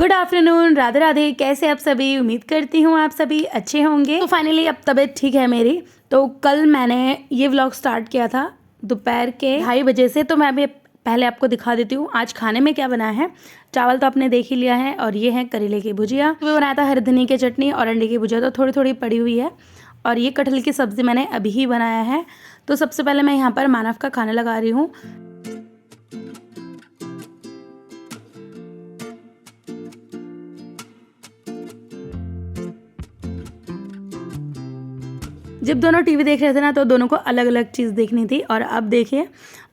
Good afternoon, Radhe Radhe. कैसे आप सभी? उम्मीद करती हूँ आप सभी अच्छे होंगे। तो फाइनली अब तबीयत ठीक है मेरी। तो कल मैंने ये व्लॉग स्टार्ट किया था दोपहर के 2:30 बजे से। तो मैं अभी पहले आपको दिखा देती हूँ आज खाने में क्या बनाया है। चावल तो आपने देख ही लिया है और ये है करेले की भुजिया। वो बनाया था हरी धनिया की चटनी और अंडे की भुजिया, तो थोड़ी थोड़ी पड़ी हुई है। और ये कटहल की सब्ज़ी मैंने अभी ही बनाया है। तो सबसे पहले मैं यहाँ पर मानव का खाना लगा रही हूँ। जब दोनों टीवी देख रहे थे ना, तो दोनों को अलग अलग चीज़ देखनी थी। और अब देखिए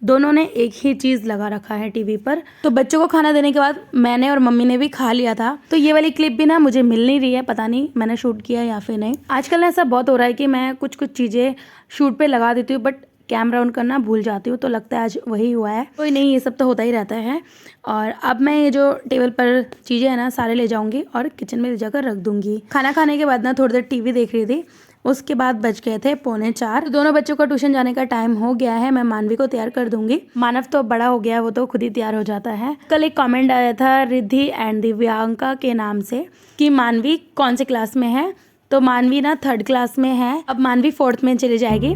दोनों ने एक ही चीज़ लगा रखा है टीवी पर। तो बच्चों को खाना देने के बाद मैंने और मम्मी ने भी खा लिया था। तो ये वाली क्लिप भी ना मुझे मिल नहीं रही है, पता नहीं मैंने शूट किया या फिर नहीं। आजकल ऐसा बहुत हो रहा है कि मैं कुछ कुछ चीज़ें शूट पे लगा देती हूँ, बट कैमरा ऑन करना भूल जाती हूँ। तो लगता है आज वही हुआ है। कोई नहीं, ये सब तो होता ही रहता है। और अब मैं ये जो टेबल पर चीज़ें हैं ना सारे ले जाऊँगी और किचन में ले जाकर रख दूँगी। खाना खाने के बाद ना थोड़ी देर टीवी देख रही थी। उसके बाद बज गए थे 3:45। तो दोनों बच्चों का ट्यूशन जाने का टाइम हो गया है। मैं मानवी को तैयार कर दूंगी। मानव तो बड़ा हो गया, वो तो खुद ही तैयार हो जाता है। कल एक कमेंट आया था रिद्धि एंड दिव्यांका के नाम से कि मानवी कौन से क्लास में है। तो मानवी ना 3rd क्लास में है। अब मानवी 4th में चली जाएगी।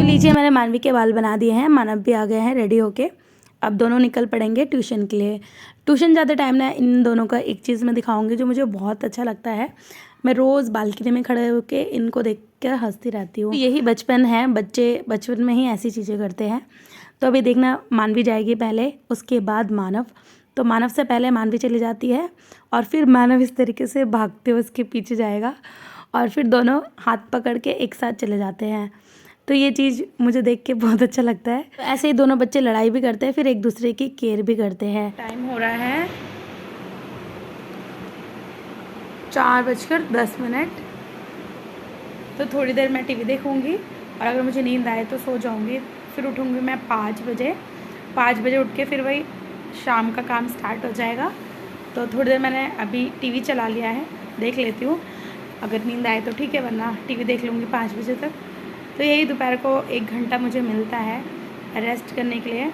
लीजिए मैंने मानवी के बाल बना दिए हैं। मानव भी आ गए हैं रेडी होके। अब दोनों निकल पड़ेंगे ट्यूशन के लिए। ट्यूशन जाते टाइम ना इन दोनों का एक चीज़ मैं दिखाऊंगी जो मुझे बहुत अच्छा लगता है। मैं रोज़ बालकनी में खड़े होके इनको देख कर हंसती रहती हूँ। यही बचपन है, बच्चे बचपन में ही ऐसी चीज़ें करते हैं। तो अभी देखना मानवी जाएगी पहले, उसके बाद मानव। तो मानव से पहले मानवी चली जाती है और फिर मानव इस तरीके से भागते हुए उसके पीछे जाएगा और फिर दोनों हाथ पकड़ के एक साथ चले जाते हैं। तो ये चीज़ मुझे देख के बहुत अच्छा लगता है। तो ऐसे ही दोनों बच्चे लड़ाई भी करते हैं, फिर एक दूसरे की केयर भी करते हैं। टाइम हो रहा है 4:10। तो थोड़ी देर मैं टीवी देखूंगी और अगर मुझे नींद आए तो सो जाऊंगी। फिर उठूंगी मैं 5 बजे। 5 बजे उठ के फिर वही शाम का काम स्टार्ट हो जाएगा। तो थोड़ी देर मैंने अभी टीवी चला लिया है, देख लेती हूँ। अगर नींद आए तो ठीक है, वरना टीवी देख लूँगी 5 बजे तक। तो यही दोपहर को 1 घंटा मुझे मिलता है रेस्ट करने के लिए।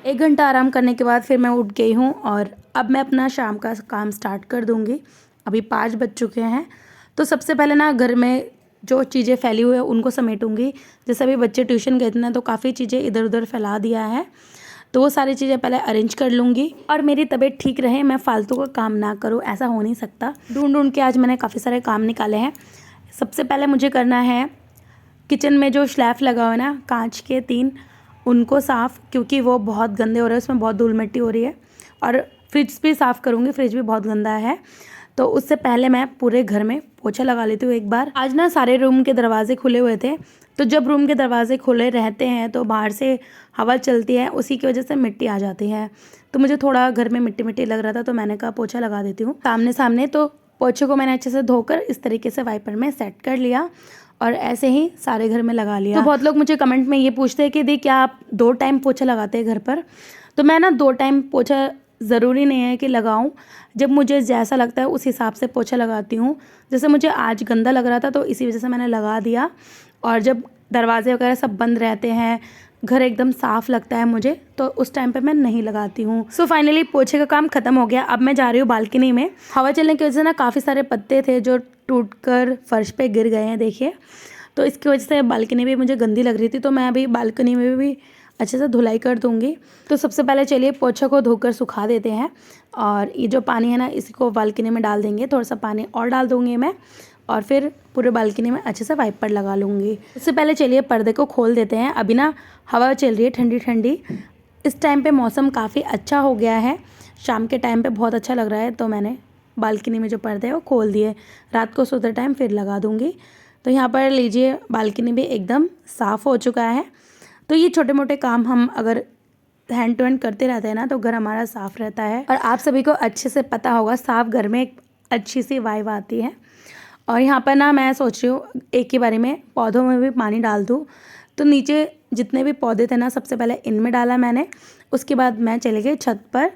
1 घंटा आराम करने के बाद फिर मैं उठ गई हूँ और अब मैं अपना शाम का काम स्टार्ट कर दूँगी। अभी 5 बज चुके हैं। तो सबसे पहले ना घर में जो चीज़ें फैली हुई है उनको समेटूँगी। जैसे अभी बच्चे ट्यूशन गए थे ना, तो काफ़ी चीज़ें इधर उधर फैला दिया है। तो वो सारी चीज़ें पहले अरेंज कर लूँगी। और मेरी तबीयत ठीक रहे, मैं फालतू का काम ना करूँ, ऐसा हो नहीं सकता। ढूंढ ढूंढ के आज मैंने काफ़ी सारे काम निकाले हैं। सबसे पहले मुझे करना है किचन में जो स्लैब लगा हुआ है ना कांच के 3, उनको साफ़, क्योंकि वो बहुत गंदे हो रहे हैं, उसमें बहुत धूल मिट्टी हो रही है। और फ्रिज भी साफ़ करूँगी, फ्रिज भी बहुत गंदा है। तो उससे पहले मैं पूरे घर में पोछा लगा लेती हूँ एक बार। आज ना सारे रूम के दरवाजे खुले हुए थे। तो जब रूम के दरवाजे खुले रहते हैं तो बाहर से हवा चलती है, उसी की वजह से मिट्टी आ जाती है। तो मुझे थोड़ा घर में मिट्टी मिट्टी लग रहा था, तो मैंने कहा पोछा लगा देती हूँ सामने सामने। तो पोछे को मैंने अच्छे से धोकर इस तरीके से वाइपर में सेट कर लिया और ऐसे ही सारे घर में लगा लिया। तो बहुत लोग मुझे कमेंट में ये पूछते हैं कि दी क्या आप 2 टाइम पोछा लगाते हैं घर पर? तो मैं ना 2 टाइम पोछा ज़रूरी नहीं है कि लगाऊं, जब मुझे जैसा लगता है उस हिसाब से पोछा लगाती हूँ। जैसे मुझे आज गंदा लग रहा था तो इसी वजह से मैंने लगा दिया। और जब दरवाजे वगैरह सब बंद रहते हैं, घर एकदम साफ़ लगता है मुझे, तो उस टाइम पे मैं नहीं लगाती हूँ। सो फाइनली पोछे का काम ख़त्म हो गया। अब मैं जा रही हूँ बालकनी में। हवा चलने की वजह से ना काफ़ी सारे पत्ते थे जो टूटकर फर्श पे गिर गए हैं, देखिए। तो इसकी वजह से बालकनी भी मुझे गंदी लग रही थी। तो मैं अभी बालकनी में भी अच्छे से धुलाई कर दूँगी। तो सबसे पहले चलिए पोछा को धोकर सुखा देते हैं। और ये जो पानी है ना इसी को बालकनी में डाल देंगे। थोड़ा सा पानी और डाल दूँगी मैं और फिर पूरे बालकनी में अच्छे से वाइपर लगा लूँगी। उससे पहले चलिए पर्दे को खोल देते हैं। अभी ना हवा चल रही है ठंडी ठंडी। इस टाइम पे मौसम काफ़ी अच्छा हो गया है, शाम के टाइम पे बहुत अच्छा लग रहा है। तो मैंने बालकनी में जो पर्दे हैं वो खोल दिए। रात को सोते टाइम फिर लगा दूँगी। तो यहाँ पर लीजिए बालकनी भी एकदम साफ़ हो चुका है। तो ये छोटे मोटे काम हम अगर हैंड टू हैंड करते रहते हैं ना, तो घर हमारा साफ़ रहता है। और आप सभी को अच्छे से पता होगा, साफ़ घर में एक अच्छी सी वाइब आती है। और यहाँ पर ना मैं सोच रही हूँ एक ही बारी में पौधों में भी पानी डाल दूँ, तो नीचे जितने भी पौधे थे ना सबसे पहले इनमें डाला मैंने, उसके बाद मैं चली गई छत पर।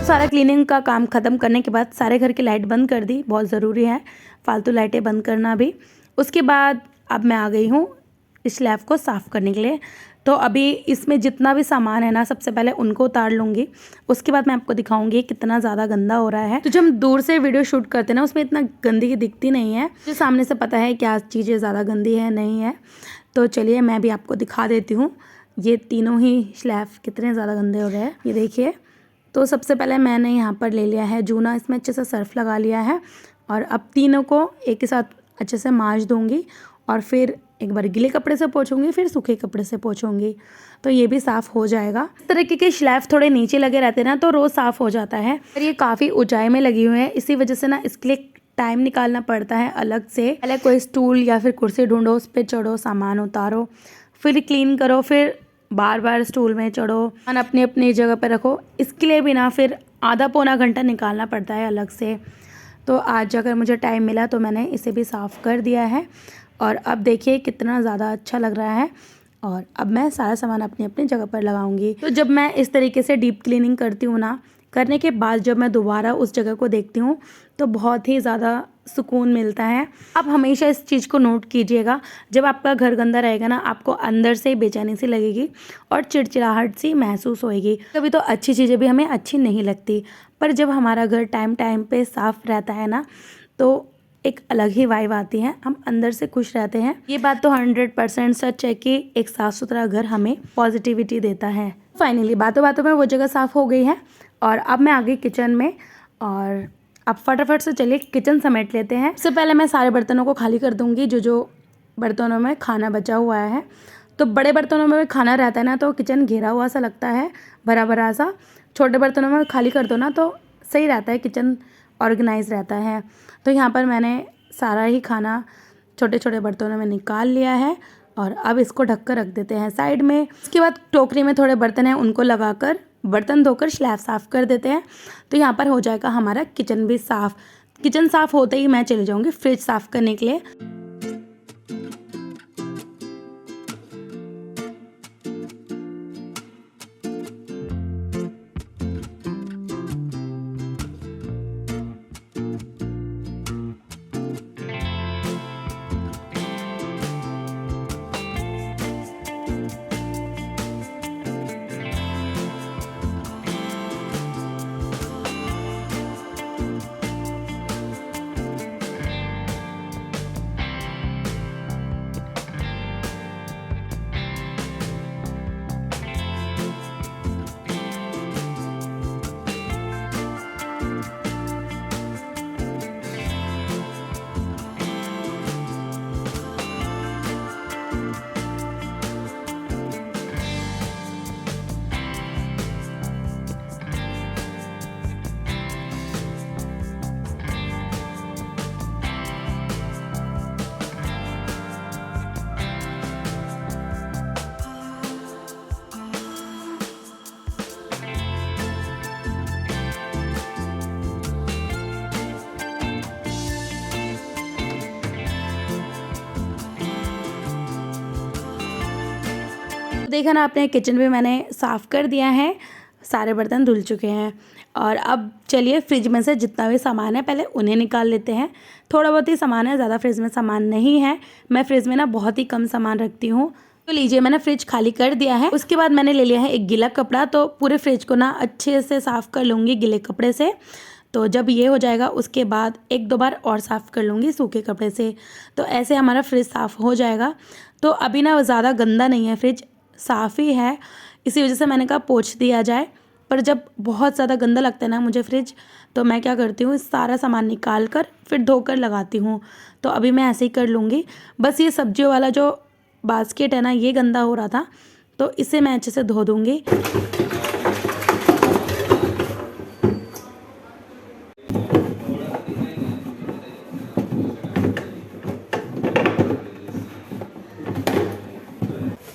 सारा क्लीनिंग का काम ख़त्म करने के बाद सारे घर की लाइट बंद कर दी, बहुत ज़रूरी है फालतू लाइटें बंद करना भी। उसके बाद अब मैं आ गई हूँ इस स्लैब को साफ़ करने के लिए। तो अभी इसमें जितना भी सामान है ना सबसे पहले उनको उतार लूँगी, उसके बाद मैं आपको दिखाऊंगी कितना ज़्यादा गंदा हो रहा है। तो जब हम दूर से वीडियो शूट करते हैं ना उसमें इतना गंदगी दिखती नहीं है, जो सामने से पता है क्या चीज़ें ज़्यादा गंदी है नहीं है। तो चलिए मैं भी आपको दिखा देती हूँ ये तीनों ही स्लैब कितने ज़्यादा गंदे हो गए हैं, ये देखिए। तो सबसे पहले मैंने यहाँ पर ले लिया है जूना, इसमें अच्छे से सर्फ लगा लिया है और अब तीनों को एक ही साथ अच्छे से मांज दूँगी और फिर एक बार गीले कपड़े से पोंछूंगी, फिर सूखे कपड़े से पोंछूंगी, तो ये भी साफ़ हो जाएगा। इस तरीके के स्लैब थोड़े नीचे लगे रहते हैं ना तो रोज़ साफ़ हो जाता है। और ये काफ़ी ऊंचाई में लगी हुई है, इसी वजह से ना इसके लिए टाइम निकालना पड़ता है अलग से। पहले कोई स्टूल या फिर कुर्सी ढूंढो, उस पर चढ़ो, सामान उतारो, फिर क्लीन करो, फिर बार बार स्टूल में चढ़ो और अपनी अपनी जगह पर रखो। इसके लिए भी ना फिर आधा पौना घंटा निकालना पड़ता है अलग से। तो आज अगर मुझे टाइम मिला तो मैंने इसे भी साफ़ कर दिया है और अब देखिए कितना ज़्यादा अच्छा लग रहा है। और अब मैं सारा सामान अपनी अपनी जगह पर लगाऊंगी। तो जब मैं इस तरीके से डीप क्लीनिंग करती हूँ ना, करने के बाद जब मैं दोबारा उस जगह को देखती हूँ तो बहुत ही ज़्यादा सुकून मिलता है। आप हमेशा इस चीज़ को नोट कीजिएगा, जब आपका घर गंदा रहेगा ना आपको अंदर से बेचैनी सी लगेगी और चिड़चिड़ाहट सी महसूस होएगी। कभी तो अच्छी चीज़ें भी हमें अच्छी नहीं लगती, पर जब हमारा घर टाइम टाइम पे साफ़ रहता है ना तो एक अलग ही वाइब आती है, हम अंदर से खुश रहते हैं। ये बात तो 100% सच है कि एक साफ़ सुथरा घर हमें पॉजिटिविटी देता है। फाइनली बातों बातों में वो जगह साफ़ हो गई है और अब मैं आ गई किचन में और अब फटाफट से चलिए किचन समेट लेते हैं। सबसे पहले मैं सारे बर्तनों को खाली कर दूंगी, जो बर्तनों में खाना बचा हुआ है। तो बड़े बर्तनों में खाना रहता है ना तो किचन घेरा हुआ सा लगता है, भरा भरा सा। छोटे बर्तनों में खाली कर दो ना तो सही रहता है, किचन ऑर्गेनाइज रहता है। तो यहाँ पर मैंने सारा ही खाना छोटे छोटे बर्तनों में निकाल लिया है और अब इसको ढक कर रख देते हैं साइड में। इसके बाद टोकरी में थोड़े बर्तन हैं उनको लगाकर बर्तन धोकर स्लैब साफ़ कर देते हैं। तो यहाँ पर हो जाएगा हमारा किचन भी साफ़। किचन साफ़ होते ही मैं चली जाऊँगी फ्रिज साफ़ करने के लिए। देखा ना आपने, किचन भी मैंने साफ़ कर दिया है, सारे बर्तन धुल चुके हैं। और अब चलिए फ्रिज में से जितना भी सामान है पहले उन्हें निकाल लेते हैं। थोड़ा बहुत ही सामान है, ज़्यादा फ्रिज में सामान नहीं है। मैं फ्रिज में ना बहुत ही कम सामान रखती हूँ। तो लीजिए मैंने फ्रिज खाली कर दिया है। उसके बाद मैंने ले लिया है एक गीला कपड़ा, तो पूरे फ्रिज को ना अच्छे से साफ़ कर लूँगी गीले कपड़े से। तो जब ये हो जाएगा उसके बाद एक दो बार और साफ़ कर लूँगी सूखे कपड़े से। तो ऐसे हमारा फ्रिज साफ़ हो जाएगा। तो अभी ना ज़्यादा गंदा नहीं है, फ्रिज साफ़ ही है, इसी वजह से मैंने कहा पोंछ दिया जाए। पर जब बहुत ज़्यादा गंदा लगता है ना मुझे फ्रिज, तो मैं क्या करती हूँ, सारा सामान निकाल कर फिर धोकर लगाती हूँ। तो अभी मैं ऐसे ही कर लूँगी। बस ये सब्जियों वाला जो बास्केट है ना, ये गंदा हो रहा था, तो इसे मैं अच्छे से धो दूँगी।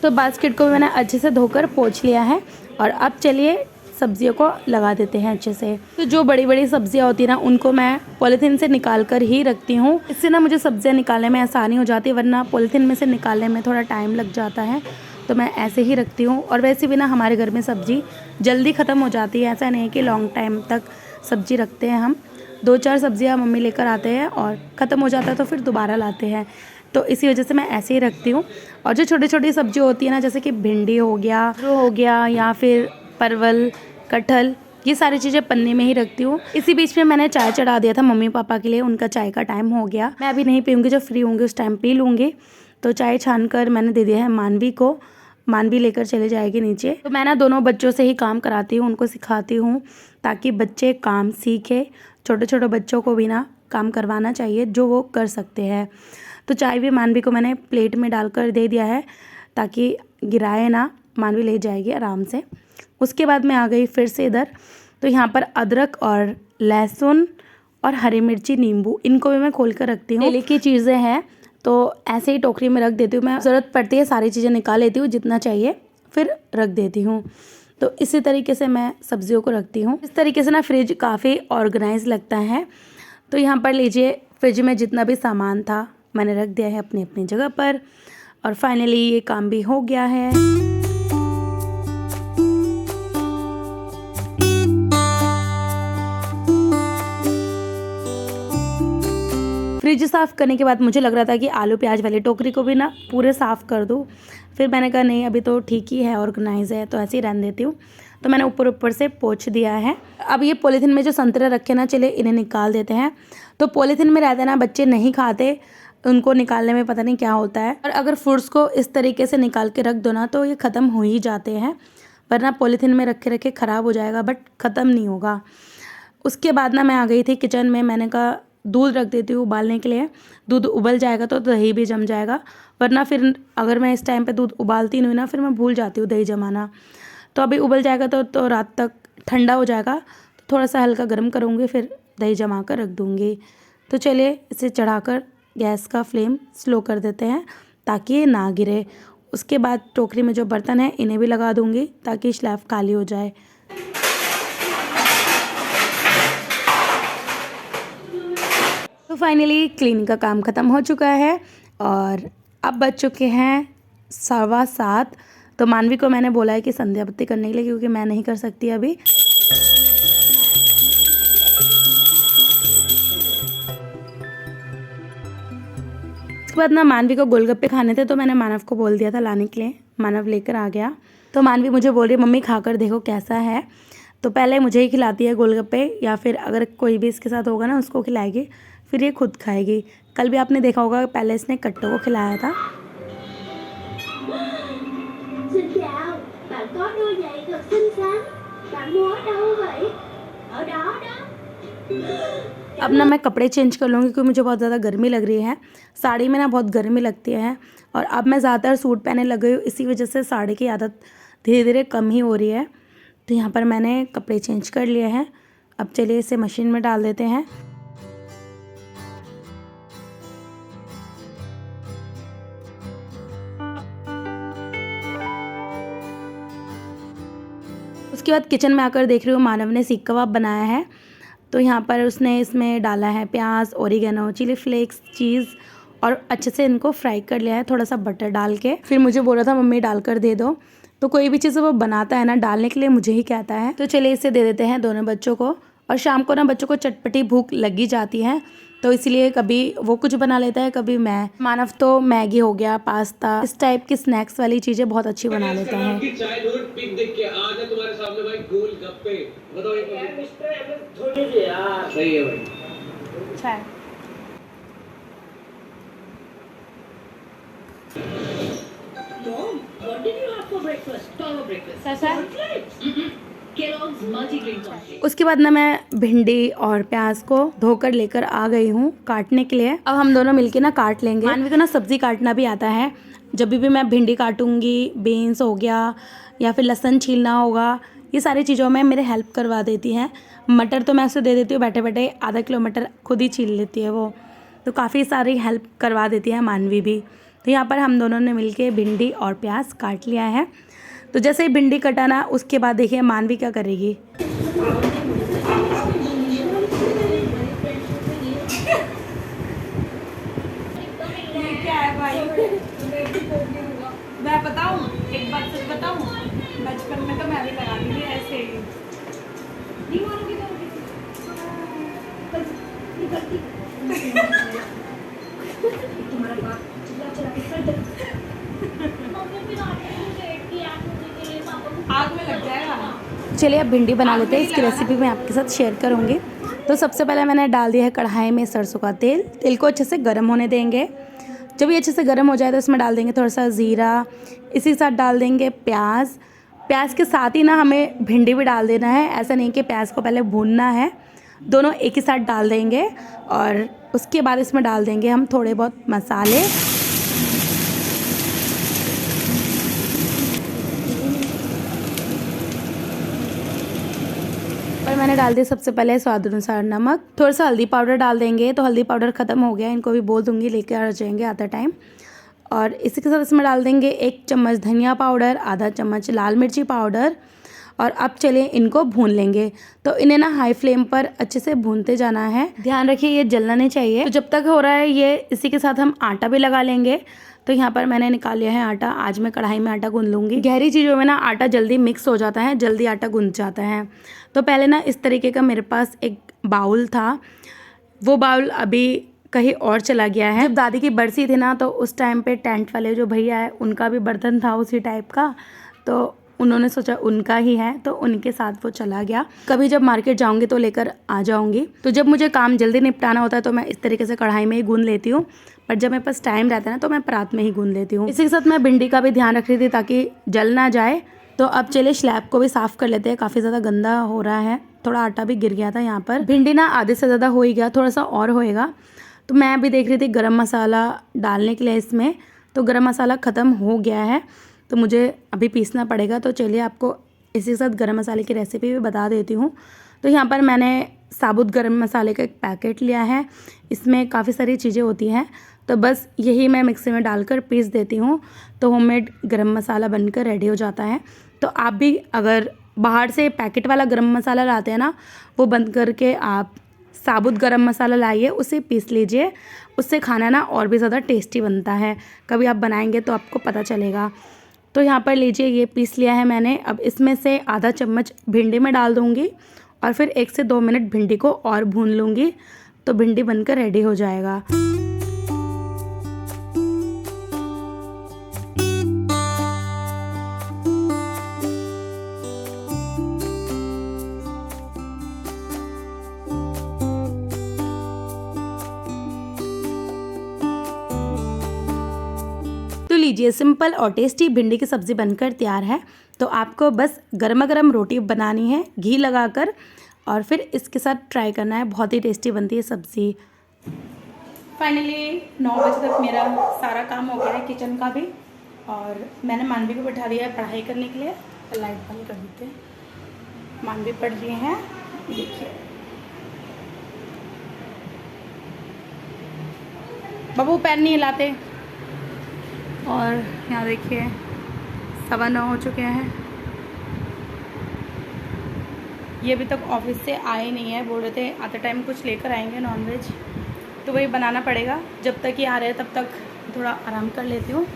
तो बास्केट को मैंने अच्छे से धोकर पोंछ लिया है और अब चलिए सब्जियों को लगा देते हैं अच्छे से। तो जो बड़ी बड़ी सब्जियां होती हैं ना, उनको मैं पॉलीथीन से निकाल कर ही रखती हूँ। इससे ना मुझे सब्जियां निकालने में आसानी हो जाती है, वरना पॉलीथीन में से निकालने में थोड़ा टाइम लग जाता है। तो मैं ऐसे ही रखती हूँ। और वैसे भी ना हमारे घर में सब्जी जल्दी ख़त्म हो जाती है, ऐसा नहीं है कि लॉन्ग टाइम तक सब्जी रखते हैं हम। 2-4 सब्जियाँ मम्मी लेकर आते हैं और ख़त्म हो जाता है तो फिर दोबारा लाते हैं। तो इसी वजह से मैं ऐसे ही रखती हूँ। और जो छोटी छोटी सब्जी होती है ना, जैसे कि भिंडी हो गया या फिर परवल, कटहल, ये सारी चीज़ें पन्नी में ही रखती हूँ। इसी बीच में मैंने चाय चढ़ा दिया था मम्मी पापा के लिए, उनका चाय का टाइम हो गया। मैं अभी नहीं पीऊँगी, जब फ्री होंगी उस टाइम पी लूँगी। तो चाय छान कर मैंने दे दिया है मानवी को, मानवी लेकर चले जाएगी नीचे। तो मैं ना दोनों बच्चों से ही काम कराती हूँ, उनको सिखाती हूँ ताकि बच्चे काम सीखे। छोटे छोटे बच्चों को भी ना काम करवाना चाहिए जो वो कर सकते हैं। तो चाय भी मानवी को मैंने प्लेट में डालकर दे दिया है ताकि गिराए ना, मानवी ले जाएगी आराम से। उसके बाद मैं आ गई फिर से इधर। तो यहाँ पर अदरक और लहसुन और हरी मिर्ची, नींबू, इनको भी मैं खोल कर रखती हूँ। डेली की चीज़ें हैं तो ऐसे ही टोकरी में रख देती हूँ। मैं ज़रूरत पड़ती है सारी चीज़ें निकाल लेती हूँ, जितना चाहिए फिर रख देती हूँ। तो इसी तरीके से मैं सब्जियों को रखती हूँ। इस तरीके से ना फ्रिज काफ़ी ऑर्गेनाइज लगता है। तो यहाँ पर लीजिए, फ्रिज में जितना भी सामान था मैंने रख दिया है अपनी अपनी जगह पर। और फाइनली ये काम भी हो गया है। फ्रिज साफ़ करने के बाद मुझे लग रहा था कि आलू प्याज वाली टोकरी को भी ना पूरे साफ़ कर दूँ। फिर मैंने कहा नहीं, अभी तो ठीक ही है, ऑर्गेनाइज है, तो ऐसे ही रहने देती हूँ। तो मैंने ऊपर ऊपर से पोंछ दिया है। अब ये पॉलीथीन में जो संतरे रखे ना, चले इन्हें निकाल देते हैं। तो पॉलीथीन में रहते ना, बच्चे नहीं खाते, उनको निकालने में पता नहीं क्या होता है। और अगर फ्रूट्स को इस तरीके से निकाल के रख दो ना, तो ये ख़त्म हो ही जाते हैं, वरना पॉलीथीन में रखे रखे ख़राब हो जाएगा, बट ख़त्म नहीं होगा। उसके बाद ना मैं आ गई थी किचन में। मैंने कहा दूध रख देती हूँ उबालने के लिए, दूध उबल जाएगा तो दही भी जम जाएगा, वरना फिर अगर मैं इस टाइम पे दूध उबालती नहीं ना, फिर मैं भूल जाती हूँ दही जमाना। तो अभी उबल जाएगा तो रात तक ठंडा हो जाएगा, तो थोड़ा सा हल्का गर्म करूँगी, फिर दही जमा कर रख दूँगी। तो चलिए इसे चढ़ाकर गैस का फ्लेम स्लो कर देते हैं ताकि ये ना गिरे। उसके बाद टोकरी में जो बर्तन है इन्हें भी लगा दूँगी ताकि स्लैब खाली हो जाए। तो फाइनली क्लीनिंग का काम ख़त्म हो चुका है और अब बज चुके हैं 7:15। तो मानवी को मैंने बोला है कि संध्या बत्ती करने के लिए, क्योंकि मैं नहीं कर सकती अभी। उसके बाद ना मानवी को गोलगप्पे खाने थे, तो मैंने मानव को बोल दिया था लाने के लिए। मानव लेकर आ गया। तो मानवी मुझे बोल रही है मम्मी खाकर देखो कैसा है। तो पहले मुझे ही खिलाती है गोलगप्पे, या फिर अगर कोई भी इसके साथ होगा ना उसको खिलाएगी, फिर ये खुद खाएगी। कल भी आपने देखा होगा, पहले इसने कट्टों को खिलाया था। अब ना मैं कपड़े चेंज कर लूँगी क्योंकि मुझे बहुत ज़्यादा गर्मी लग रही है। साड़ी में ना बहुत गर्मी लगती है और अब मैं ज़्यादातर सूट पहनने लग गई हूँ, इसी वजह से साड़ी की आदत धीरे धीरे कम ही हो रही है। तो यहाँ पर मैंने कपड़े चेंज कर लिए हैं। अब चलिए इसे मशीन में डाल देते हैं। उसके बाद किचन में आकर देख रही हूँ मानव ने सीख कबाब बनाया है। तो यहाँ पर उसने इसमें डाला है प्याज, ओरिगेनो, चिली फ्लेक्स, चीज़ और अच्छे से इनको फ्राई कर लिया है थोड़ा सा बटर डाल के। फिर मुझे बोला था मम्मी डाल कर दे दो। तो कोई भी चीज़ वो बनाता है ना, डालने के लिए मुझे ही कहता है। तो चलिए इसे दे देते हैं दोनों बच्चों को। और शाम को ना बच्चों को चटपटी भूख लगी जाती है, तो इसलिए कभी वो कुछ बना लेता है, कभी मैं। मानव तो मैगी हो गया, पास्ता, इस टाइप की स्नैक्स वाली चीज़ें बहुत अच्छी बना लेता है। सही है भाई, अच्छा है। Mom, what did you have for breakfast? Toro breakfast. Cornflakes. उसके बाद ना मैं भिंडी और प्याज को धोकर लेकर आ गई हूँ काटने के लिए। अब हम दोनों मिलके ना काट लेंगे। मानवी को ना सब्ज़ी काटना भी आता है। जब भी मैं भिंडी काटूंगी, बीन्स हो गया या फिर लहसुन छीलना होगा, ये सारी चीज़ों में मेरे हेल्प करवा देती है। मटर तो मैं उसे दे देती हूँ, बैठे बैठे आधा किलो मटर खुद ही छील लेती है वो, तो काफ़ी सारी हेल्प करवा देती है मानवी भी। तो यहाँ पर हम दोनों ने मिलके भिंडी और प्याज काट लिया है। तो जैसे ही भिंडी कटाना, उसके बाद देखिए मानवी क्या करेगी। क्या है भाई, मैं बताऊं एक बात सच बताऊं, बचपन में तो मैं भी लगाती थी ऐसे ही। नहीं मारोगी तुम्हारा बाप आग में लग जाएगा। चलिए अब भिंडी बना लेते हैं। इसकी रेसिपी मैं आपके साथ शेयर करूंगी। तो सबसे पहले मैंने डाल दिया है कढ़ाई में सरसों का तेल। तेल को अच्छे से गर्म होने देंगे। जब ये अच्छे से गर्म हो जाए तो इसमें डाल देंगे थोड़ा सा ज़ीरा, इसी के साथ डाल देंगे प्याज। प्याज के साथ ही ना हमें भिंडी भी डाल देना है, ऐसा नहीं कि प्याज को पहले भूनना है, दोनों एक ही साथ डाल देंगे। और उसके बाद इसमें डाल देंगे हम थोड़े बहुत मसाले। और मैंने डाल दिया सबसे पहले स्वाद अनुसार नमक, थोड़ा सा हल्दी पाउडर डाल देंगे। तो हल्दी पाउडर ख़त्म हो गया, इनको भी बोल दूँगी लेके आ जाएंगे आता टाइम। और इसी के साथ इसमें डाल देंगे 1 चम्मच धनिया पाउडर, आधा चम्मच लाल मिर्ची पाउडर। और अब चलिए इनको भून लेंगे। तो इन्हें ना हाई फ्लेम पर अच्छे से भूनते जाना है। ध्यान रखिए ये जलना नहीं चाहिए। तो जब तक हो रहा है ये, इसी के साथ हम आटा भी लगा लेंगे। तो यहाँ पर मैंने निकाल लिया है आटा। आज मैं कढ़ाई में आटा गूंद लूँगी। गहरी चीज़ों में ना आटा जल्दी मिक्स हो जाता है, जल्दी आटा गूंद जाता है। तो पहले ना इस तरीके का मेरे पास एक बाउल था, वो बाउल अभी कहीं और चला गया है। जब दादी की बरसी थी ना, तो उस टाइम पे टेंट वाले जो भैया है, उनका भी बर्तन था उसी टाइप का, तो उन्होंने सोचा उनका ही है, तो उनके साथ वो चला गया। कभी जब मार्केट जाऊंगी तो लेकर आ जाऊंगी। तो जब मुझे काम जल्दी निपटाना होता है तो मैं इस तरीके से कढ़ाई में ही गूंद लेती हूँ, पर जब मेरे पास टाइम रहता है ना तो मैं परात में ही गूंद लेती हूँ। इसी के साथ मैं भिंडी का भी ध्यान रख रही थी ताकि जल ना जाए। तो अब चलिए स्लैब को भी साफ़ कर लेते हैं, काफ़ी ज़्यादा गंदा हो रहा है, थोड़ा आटा भी गिर गया था यहाँ पर। भिंडी ना आधे से ज़्यादा हो ही गया, थोड़ा सा और होएगा। तो मैं अभी देख रही थी गरम मसाला डालने के लिए इसमें, तो गरम मसाला ख़त्म हो गया है, तो मुझे अभी पीसना पड़ेगा। तो चलिए आपको इसी के साथ गरम मसाले की रेसिपी भी बता देती हूँ। तो यहाँ पर मैंने साबुत गरम मसाले का एक पैकेट लिया है। इसमें काफ़ी सारी चीज़ें होती हैं, तो बस यही मैं मिक्सी में डालकर पीस देती हूँ, तो होममेड गरम मसाला बनकर रेडी हो जाता है। तो आप भी अगर बाहर से पैकेट वाला गरम मसाला लाते हैं ना, वो बंद करके आप साबुत गरम मसाला लाइए, उसे पीस लीजिए। उससे खाना ना और भी ज़्यादा टेस्टी बनता है। कभी आप बनाएंगे तो आपको पता चलेगा। तो यहाँ पर लीजिए, ये पीस लिया है मैंने। अब इसमें से आधा चम्मच भिंडी में डाल दूँगी और फिर 1 से 2 मिनट भिंडी को और भून लूँगी, तो भिंडी बनकर रेडी हो जाएगा। तो लीजिए, सिंपल और टेस्टी भिंडी की सब्ज़ी बनकर तैयार है। तो आपको बस गर्मा गर्म रोटी बनानी है घी लगाकर, और फिर इसके साथ ट्राई करना है, बहुत ही टेस्टी बनती है सब्ज़ी। फाइनली 9 बजे तक मेरा सारा काम हो गया है किचन का भी, और मैंने मानवी को बैठा दिया है पढ़ाई करने के लिए। लाइट बंद कर देते हैं, मानवी पढ़ रही हैं। देखिए बाबू पैन नहीं हिलाते। और यहाँ देखिए 9:15 हो चुके हैं। ये अभी तक ऑफिस से आए नहीं है, बोल रहे थे आते टाइम कुछ लेकर आएंगे नॉनवेज, तो वही बनाना पड़ेगा। जब तक ये आ रहे हैं तब तक थोड़ा आराम कर लेती हूँ।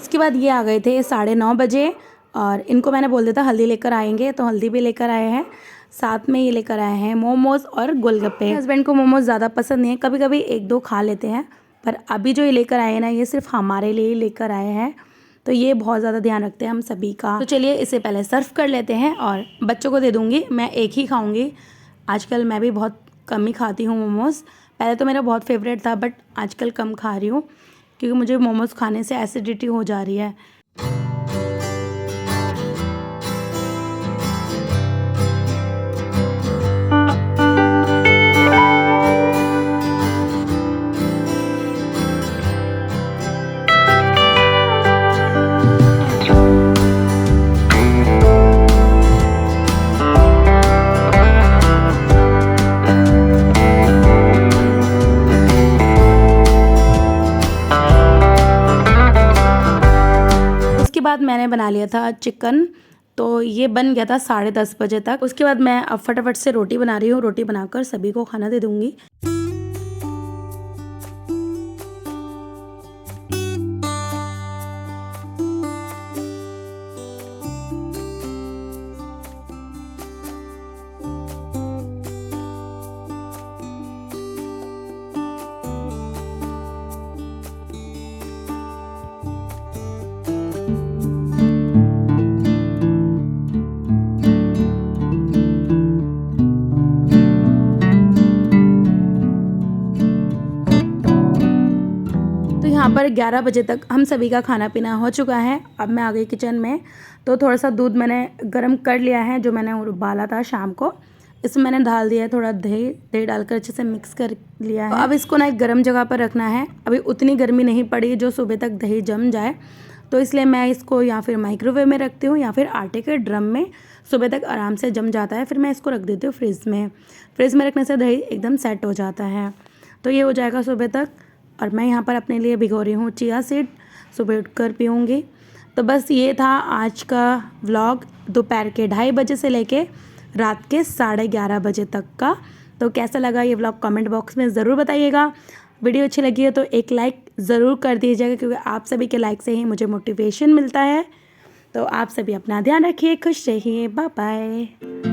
इसके बाद ये आ गए थे 9:30 बजे, और इनको मैंने बोल दिया था हल्दी लेकर आएंगे, तो हल्दी भी लेकर आए हैं। साथ में ये लेकर आए हैं मोमोज़ और गोलगप्पे। हस्बैंड को मोमोज़ ज़्यादा पसंद नहीं है, कभी कभी 1-2 खा लेते हैं, पर अभी जो ये लेकर आए हैं ना, ये सिर्फ हमारे लिए लेकर आए हैं। तो ये बहुत ज़्यादा ध्यान रखते हैं हम सभी का। तो चलिए इसे पहले सर्व कर लेते हैं और बच्चों को दे दूँगी। मैं एक ही खाऊँगी, आजकल मैं भी बहुत कम ही खाती हूँ मोमोज़। पहले तो मेरा बहुत फेवरेट था, बट आजकल कम खा रही हूँ क्योंकि मुझे मोमोज़ खाने से एसिडिटी हो जा रही है। बाद मैंने बना लिया था चिकन, तो ये बन गया था 10:30 बजे तक। उसके बाद मैं अब फटाफट से रोटी बना रही हूँ, रोटी बनाकर सभी को खाना दे दूँगी। यहाँ पर 11 बजे तक हम सभी का खाना पीना हो चुका है। अब मैं आ गई किचन में, तो थोड़ा सा दूध मैंने गर्म कर लिया है जो मैंने उबाला था शाम को। इसमें मैंने डाल दिया है थोड़ा दही डालकर अच्छे से मिक्स कर लिया है। तो अब इसको ना एक गर्म जगह पर रखना है। अभी उतनी गर्मी नहीं पड़ी जो सुबह तक दही जम जाए, तो इसलिए मैं इसको या फिर माइक्रोवेव में रखती हूँ या फिर आटे के ड्रम में। सुबह तक आराम से जम जाता है, फिर मैं इसको रख देती हूँ फ्रिज में। फ्रिज में रखने से दही एकदम सेट हो जाता है। तो ये हो जाएगा सुबह तक। और मैं यहाँ पर अपने लिए भिगो रही हूँ चिया सीड, सुबह उठकर पीऊँगी। तो बस ये था आज का व्लॉग, दोपहर के 2:30 बजे से लेके रात के 11:30 बजे तक का। तो कैसा लगा ये व्लॉग कमेंट बॉक्स में ज़रूर बताइएगा। वीडियो अच्छी लगी है तो एक लाइक ज़रूर कर दीजिएगा, क्योंकि आप सभी के लाइक से ही मुझे मोटिवेशन मिलता है। तो आप सभी अपना ध्यान रखिए, खुश रहिए, बाय बाय।